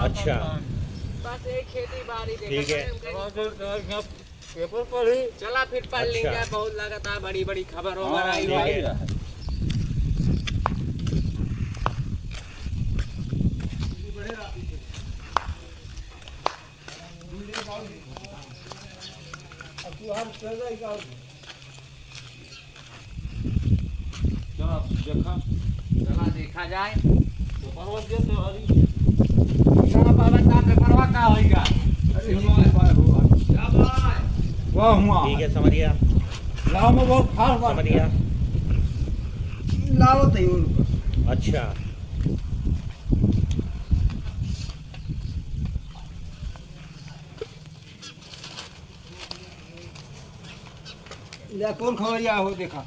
अच्छा बस एक खेती बाड़ी ठीक है। पेपर पढ़ी। चला फिर पढ़ अच्छा। लेंगे, बहुत लगातार बड़ी बड़ी खबरों हाँ, आई ठीक भाई। है। देखा चला देखा जाए। पेपर देते हरी। पेपरवा का होगा। अरे हमारे पास हुआ क्या भाई? वाह हुआ ठीक है, समझ गया लाओ में बहुत खास बात समझ गया। लाओ तैयार अच्छा ले कौन खबरिया हो देखा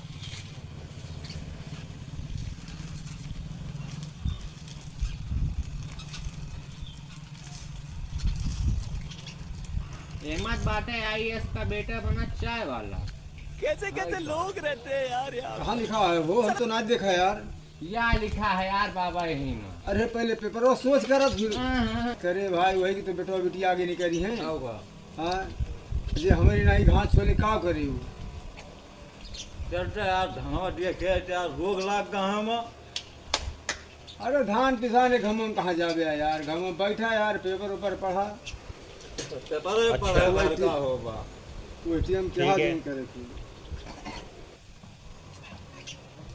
अहमद बाटे आईएएस का बेटा बना चाय वाला। कैसे कैसे लोग रहते हैं यार यार। कहाँ लिखा है वो हम तो ना देखा यार या लिखा है यार बाबा यही में। अरे पहले पेपर वो सोच कर फिर करे भाई वही की तो बेटवा बेटी आगे नहीं करी है हाँ जे हमारी नाई घास छोले का करी वो चलते यार धनवा देखे यार रोग लाग गए हम अरे धान पिसाने घम में कहाँ जावे यार घम में बैठा यार पेपर ऊपर पढ़ा पेपर अच्छा। पढ़े हुए का होगा वो एटीएम क्या ठीक है। नहीं करे थी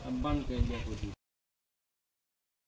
अब बंद कर दिया कुछ।